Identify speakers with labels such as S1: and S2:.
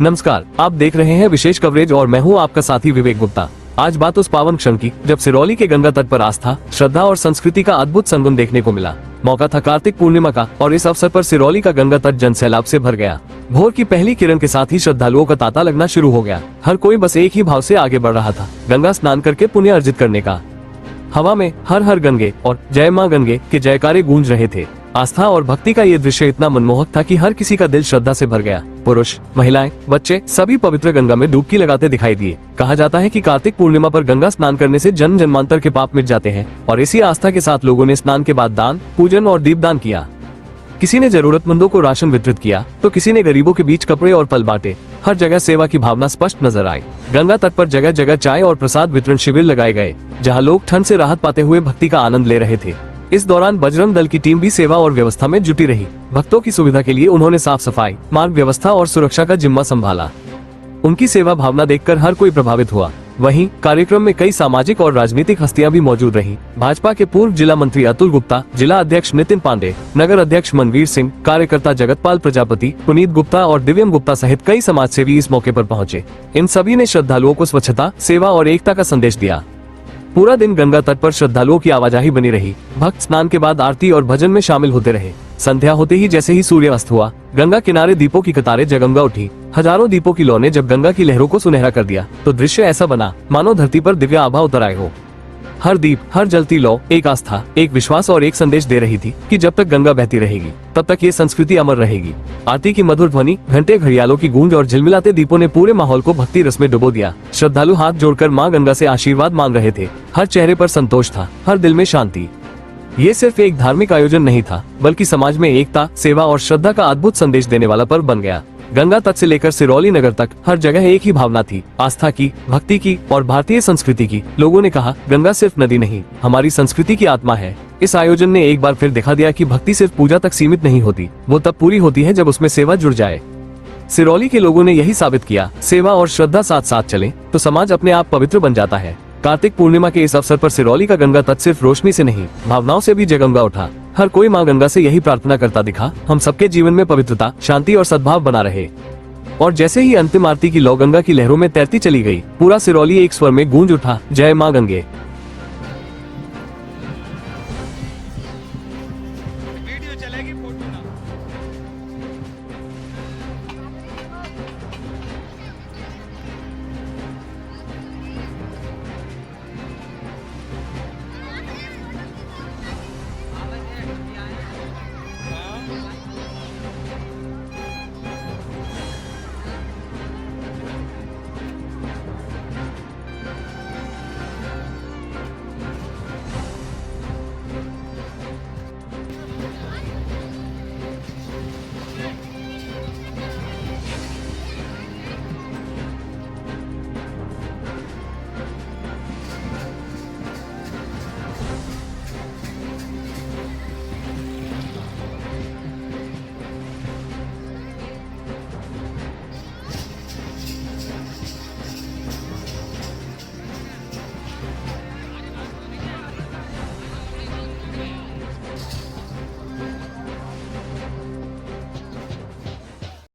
S1: नमस्कार, आप देख रहे हैं विशेष कवरेज और मैं हूं आपका साथी विवेक गुप्ता। आज बात उस पावन क्षण की जब सिरौली के गंगा तट पर आस्था, श्रद्धा और संस्कृति का अद्भुत संगम देखने को मिला। मौका था कार्तिक पूर्णिमा का और इस अवसर पर सिरौली का गंगा तट जन सैलाब से भर गया। भोर की पहली किरण के साथ ही श्रद्धालुओं का तांता लगना शुरू हो गया। हर कोई बस एक ही भाव से आगे बढ़ रहा था, गंगा स्नान करके पुण्य अर्जित करने का। हवा में हर हर गंगे और जय मां गंगे के जयकारे गूंज रहे थे। आस्था और भक्ति का ये दृश्य इतना मनमोहक था कि हर किसी का दिल श्रद्धा से भर गया। पुरुष, महिलाएं, बच्चे सभी पवित्र गंगा में डुबकी लगाते दिखाई दिए। कहा जाता है कि कार्तिक पूर्णिमा पर गंगा स्नान करने से जन्म जन्मांतर के पाप मिट जाते हैं और इसी आस्था के साथ लोगों ने स्नान के बाद दान, पूजन और दीपदान किया। किसी ने जरूरतमंदों को राशन वितरित किया तो किसी ने गरीबों के बीच कपड़े और फल बांटे। हर जगह सेवा की भावना स्पष्ट नजर आई। गंगा तट पर जगह जगह चाय और प्रसाद वितरण शिविर लगाए गए, जहां लोग ठंड से राहत पाते हुए भक्ति का आनंद ले रहे थे। इस दौरान बजरंग दल की टीम भी सेवा और व्यवस्था में जुटी रही। भक्तों की सुविधा के लिए उन्होंने साफ सफाई, मार्ग व्यवस्था और सुरक्षा का जिम्मा संभाला। उनकी सेवा भावना देखकर हर कोई प्रभावित हुआ। वहीं कार्यक्रम में कई सामाजिक और राजनीतिक हस्तियां भी मौजूद रहीं। भाजपा के पूर्व जिला मंत्री अतुल गुप्ता, जिला अध्यक्ष नितिन पांडे, नगर अध्यक्ष मनवीर सिंह, कार्यकर्ता जगतपाल प्रजापति, पुनीत गुप्ता और दिव्यम गुप्ता सहित कई समाजसेवी इस मौके पर पहुंचे। इन सभी ने श्रद्धालुओं को स्वच्छता, सेवा और एकता का संदेश दिया। पूरा दिन गंगा तट पर श्रद्धालुओं की आवाजाही बनी रही। भक्त स्नान के बाद आरती और भजन में शामिल होते रहे। संध्या होते ही जैसे ही सूर्य अस्त हुआ, गंगा किनारे दीपों की कतारें जगमगा उठी। हजारों दीपों की लौ ने जब गंगा की लहरों को सुनहरा कर दिया तो दृश्य ऐसा बना मानो धरती पर दिव्य आभा उतर आए हो। हर दीप, हर जलती लौ एक आस्था, एक विश्वास और एक संदेश दे रही थी कि जब तक गंगा बहती रहेगी तब तक ये संस्कृति अमर रहेगी। आरती की मधुर ध्वनि, घंटे घड़ियालों की गूंज और झिलमिलाते दीपों ने पूरे माहौल को भक्ति रस में डुबो दिया। श्रद्धालु हाथ जोड़कर मां गंगा से आशीर्वाद मांग रहे थे। हर चेहरे पर संतोष था, हर दिल में शांति। ये सिर्फ एक धार्मिक आयोजन नहीं था, बल्कि समाज में एकता, सेवा और श्रद्धा का अद्भुत संदेश देने वाला पर्व बन गया। गंगा तट से लेकर सिरौली नगर तक हर जगह एक ही भावना थी, आस्था की, भक्ति की और भारतीय संस्कृति की। लोगों ने कहा, गंगा सिर्फ नदी नहीं, हमारी संस्कृति की आत्मा है। इस आयोजन ने एक बार फिर दिखा दिया कि भक्ति सिर्फ पूजा तक सीमित नहीं होती, वो तब पूरी होती है जब उसमें सेवा जुड़ जाए। सिरौली के लोगों ने यही साबित किया, सेवा और श्रद्धा साथ साथ चले तो समाज अपने आप पवित्र बन जाता है। कार्तिक पूर्णिमा के इस अवसर पर सिरौली का गंगा तट सिर्फ रोशनी से नहीं, भावनाओं से भी जगमगा उठा। हर कोई मां गंगा से यही प्रार्थना करता दिखा, हम सबके जीवन में पवित्रता, शांति और सद्भाव बना रहे। और जैसे ही अंतिम आरती की लौ गंगा की लहरों में तैरती चली गई, पूरा सिरौली एक स्वर में गूंज उठा, जय मां गंगे।